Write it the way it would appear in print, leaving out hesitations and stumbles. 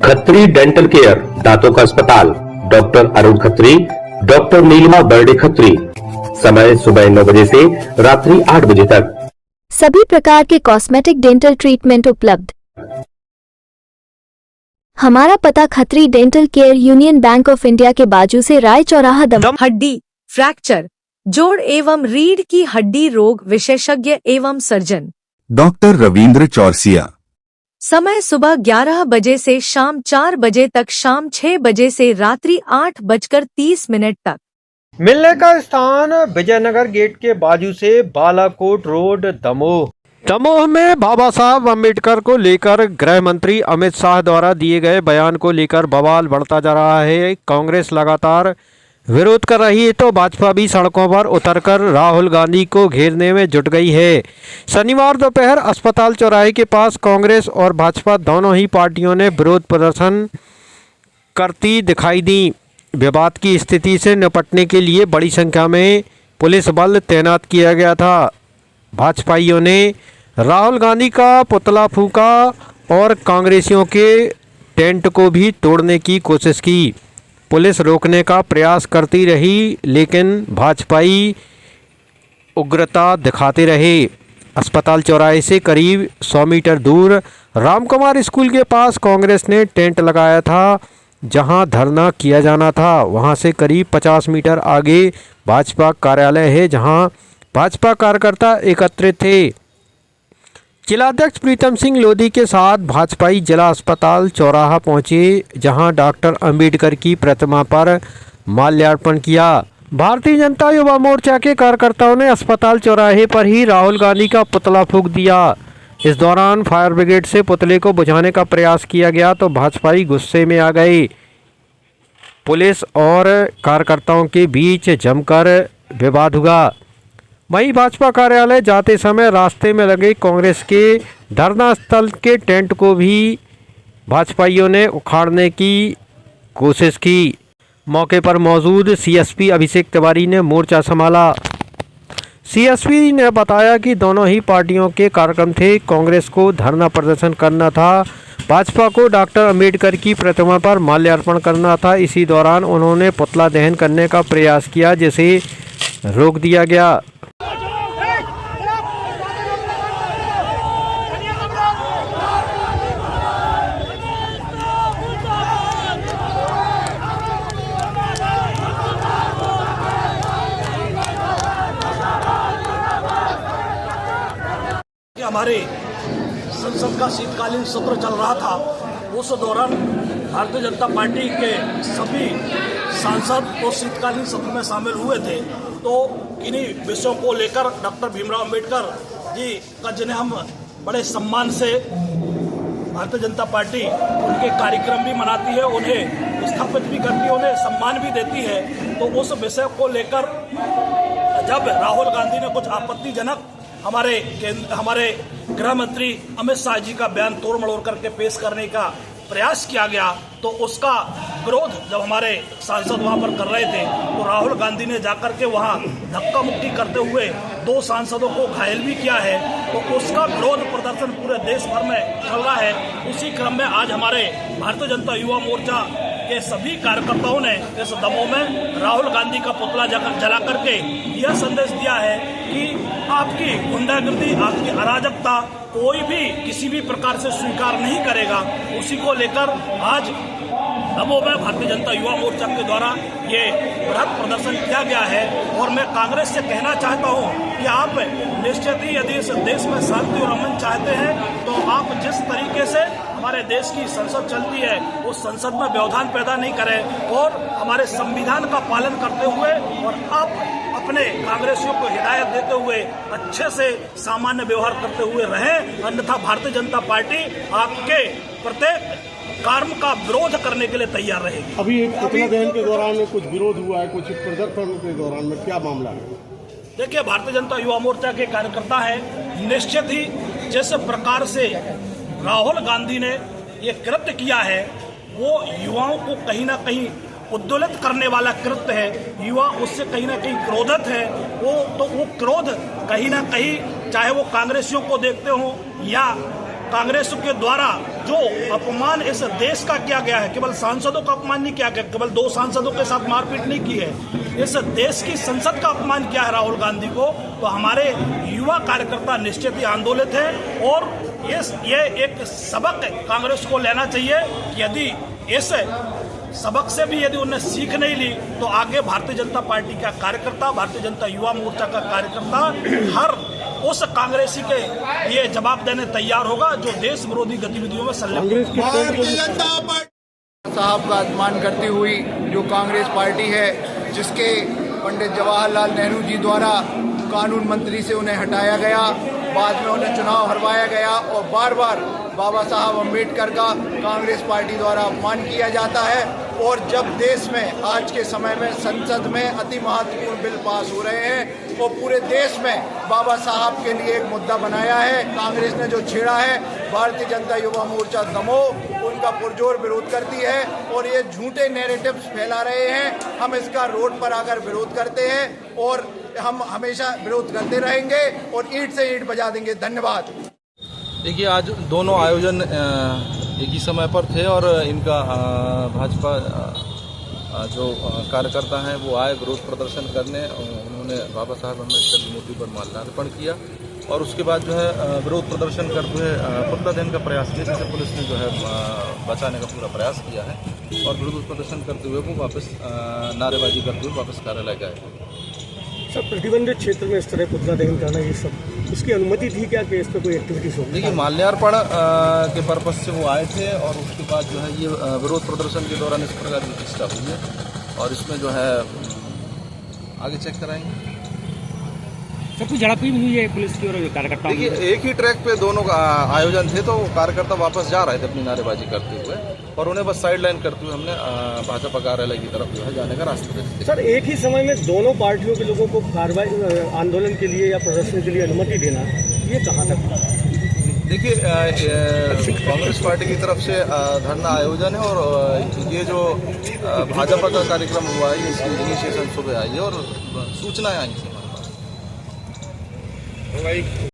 Khatri dental care, दांतों का अस्पताल, डॉक्टर अरुण खत्री, डॉक्टर नीलिमा बर्डे खत्री। समय सुबह 9 बजे से रात्रि 8 बजे तक। सभी प्रकार के कॉस्मेटिक डेंटल ट्रीटमेंट उपलब्ध। हमारा पता Khatri dental care, union bank of India के बाजू से, राय चौराहा, दम। हड्डी फ्रैक्चर, जोड़ एवं रीढ़ की हड्डी रोग विशेषज्ञ एवं सर्जन डॉक्टर रविंद्र चौरसिया। समय सुबह 11 बजे से शाम 4 बजे तक, शाम 6 बजे से रात्रि 8:30 तक। मिलने का स्थान विजयनगर गेट के बाजू से, बालाकोट रोड, दमोह। दमोह में बाबा साहब अम्बेडकर को लेकर गृह मंत्री अमित शाह द्वारा दिए गए बयान को लेकर बवाल बढ़ता जा रहा है। कांग्रेस लगातार विरोध कर रही है तो भाजपा भी सड़कों पर उतरकर राहुल गांधी को घेरने में जुट गई है। शनिवार दोपहर अस्पताल चौराहे के पास कांग्रेस और भाजपा दोनों ही पार्टियों ने विरोध प्रदर्शन करती दिखाई दी। विवाद की स्थिति से निपटने के लिए बड़ी संख्या में पुलिस बल तैनात किया गया था। भाजपाइयों ने राहुल गांधी का पुतला फूंका और कांग्रेसियों के टेंट को भी तोड़ने की कोशिश की। पुलिस रोकने का प्रयास करती रही लेकिन भाजपाई उग्रता दिखाते रहे। अस्पताल चौराहे से करीब 100 मीटर दूर रामकुमार स्कूल के पास कांग्रेस ने टेंट लगाया था, जहां धरना किया जाना था। वहां से करीब 50 मीटर आगे भाजपा कार्यालय है, जहां भाजपा कार्यकर्ता एकत्रित थे। जिलाध्यक्ष प्रीतम सिंह लोधी के साथ भाजपाई जिला अस्पताल चौराहा पहुंचे, जहां डॉक्टर अंबेडकर की प्रतिमा पर माल्यार्पण किया। भारतीय जनता युवा मोर्चा के कार्यकर्ताओं ने अस्पताल चौराहे पर ही राहुल गांधी का पुतला फूंक दिया। इस दौरान फायर ब्रिगेड से पुतले को बुझाने का प्रयास किया गया तो भाजपाई गुस्से में आ गए। पुलिस और कार्यकर्ताओं के बीच जमकर विवाद हुआ। वहीं भाजपा कार्यालय जाते समय रास्ते में लगे कांग्रेस के धरना स्थल के टेंट को भी भाजपाइयों ने उखाड़ने की कोशिश की। मौके पर मौजूद सीएसपी अभिषेक तिवारी ने मोर्चा संभाला। सीएसपी ने बताया कि दोनों ही पार्टियों के कार्यक्रम थे। कांग्रेस को धरना प्रदर्शन करना था, भाजपा को डॉक्टर अंबेडकर की प्रतिमा पर माल्यार्पण करना था। इसी दौरान उन्होंने पुतला दहन करने का प्रयास किया, जिसे रोक दिया गया। हमारे संसद का शीतकालीन सत्र चल रहा था, उस दौरान भारतीय जनता पार्टी के सभी सांसद उस शीतकालीन सत्र में शामिल हुए थे। तो इन्हीं विषयों को लेकर डॉक्टर भीमराव अंबेडकर जी का, जिन्हें हम बड़े सम्मान से भारतीय जनता पार्टी उनके कार्यक्रम भी मनाती है, उन्हें स्थापित भी करती है, उन्हें सम्मान भी देती है। तो उस विषय को लेकर जब राहुल गांधी ने कुछ आपत्तिजनक हमारे गृह मंत्री अमित शाह जी का बयान तोड़ मड़ोड़ करके पेश करने का प्रयास किया गया, तो उसका विरोध जब हमारे सांसद वहां पर कर रहे थे तो राहुल गांधी ने जाकर के वहां धक्का मुक्की करते हुए 2 सांसदों को घायल भी किया है। तो उसका विरोध प्रदर्शन पूरे देश भर में चल रहा है। उसी क्रम में आज हमारे भारतीय जनता युवा मोर्चा के सभी कार्यकर्ताओं ने इस दमोह में राहुल गांधी का पुतला जला करके यह संदेश दिया है कि आपकी गुंडागर्दी, आपकी अराजकता कोई भी किसी भी प्रकार से स्वीकार नहीं करेगा। उसी को लेकर आज दमोह में भारतीय जनता युवा मोर्चा के द्वारा ये बृहद प्रदर्शन किया गया है। और मैं कांग्रेस से कहना चाहता हूँ कि आप निश्चित ही यदि इस देश में शांति और अमन चाहते हैं तो आप जिस तरीके से हमारे देश की संसद चलती है उस संसद में व्यवधान पैदा नहीं करें और हमारे संविधान का पालन करते हुए और आप अपने कांग्रेसियों को हिदायत देते हुए अच्छे से सामान्य व्यवहार करते हुए रहें। अन्यथा भारतीय जनता पार्टी आपके प्रत्येक कर्म का विरोध करने के लिए तैयार रहेगी। अभी पुतला दहन के दौरान कुछ विरोध हुआ है, कुछ प्रदर्शन के दौरान में क्या मामला है? देखिए, भारतीय जनता युवा मोर्चा के कार्यकर्ता है, निश्चित ही जिस प्रकार से राहुल गांधी ने ये कृत्य किया है वो युवाओं को कहीं ना कहीं उद्दोलित करने वाला कृत्य है। युवा उससे कहीं ना कहीं क्रोधित है। वो क्रोध कहीं ना कहीं चाहे वो कांग्रेसियों को देखते हो या कांग्रेस के द्वारा जो अपमान इस देश का किया गया है, केवल सांसदों का अपमान नहीं किया गया, केवल 2 सांसदों के साथ मारपीट नहीं की है, इस देश की संसद का अपमान किया है राहुल गांधी को, तो हमारे युवा कार्यकर्ता निश्चित ही आंदोलित हैं और ये एक सबक कांग्रेस को लेना चाहिए कि यदि इस सबक से भी यदि उन्हें सीख नहीं ली तो आगे भारतीय जनता पार्टी का कार्यकर्ता, भारतीय जनता युवा मोर्चा का कार्यकर्ता हर उस कांग्रेसी के लिए जवाब देने तैयार होगा जो देश विरोधी गतिविधियों में संलग्न साहब का अपमान करती हुई जो कांग्रेस पार्टी है, जिसके पंडित जवाहरलाल नेहरू जी द्वारा कानून मंत्री से उन्हें हटाया गया, बाद में उन्हें चुनाव हरवाया गया और बार बार बाबा साहब अम्बेडकर का कांग्रेस पार्टी द्वारा अपमान किया जाता है। और जब देश में आज के समय में संसद में अति महत्वपूर्ण बिल पास हो रहे हैं और पूरे देश में बाबा साहब के लिए एक मुद्दा बनाया है, कांग्रेस ने जो छेड़ा है, भारतीय जनता युवा मोर्चा दमोह उनका पुरजोर विरोध करती है और ये झूठे नैरेटिव्स फैला रहे हैं। हम इसका रोड पर आकर विरोध करते हैं और हम हमेशा विरोध करते रहेंगे और ईंट से ईंट बजा देंगे। धन्यवाद। देखिए, आज दोनों आयोजन एक ही समय पर थे और इनका भाजपा जो कार्यकर्ता हैं वो आए विरोध प्रदर्शन करने, उन्होंने बाबा साहब अम्बेडकर की मूर्ति पर माल्यार्पण किया और उसके बाद जो है विरोध प्रदर्शन करते हुए पुतला दहन का प्रयास किया, जिसे पुलिस ने जो है बचाने का पूरा प्रयास किया है और विरोध प्रदर्शन करते हुए वो वापस नारेबाजी करते हुए वापस कार्यालय गए। सर, प्रतिबंधित क्षेत्र में इस तरह पुतला दहन करना, ये सब इसकी अनुमति थी क्या कि इस पर कोई एक्टिविटीज हो? देखिए, माल्यार्पण के पर्पज से वो आए थे और उसके बाद जो है ये विरोध प्रदर्शन के दौरान इस प्रकार की चेष्टा हुई है और इसमें जो है आगे चेक कराएंगे। सब कुछ झड़प भी हुई है पुलिस की और कार्यकर्ता। देखिए, एक ही ट्रैक पे दोनों का आयोजन थे तो कार्यकर्ता वापस जा रहे थे अपनी नारेबाजी करते हुए और उन्हें बस साइड लाइन करते हुए हमने भाजपा कार्यालय की तरफ जो है जाने का रास्ता दे। सर, एक ही समय में दोनों पार्टियों के लोगों को कार्रवाई आंदोलन के लिए या प्रदर्शन के लिए अनुमति देना, ये कहाँ तक? देखिए, कांग्रेस पार्टी की तरफ से धरना आयोजन है और ये जो भाजपा का कार्यक्रम हुआ है इसकी इनिशिएशन सुबह आई है और सूचनाएं आई थी हमारे पास।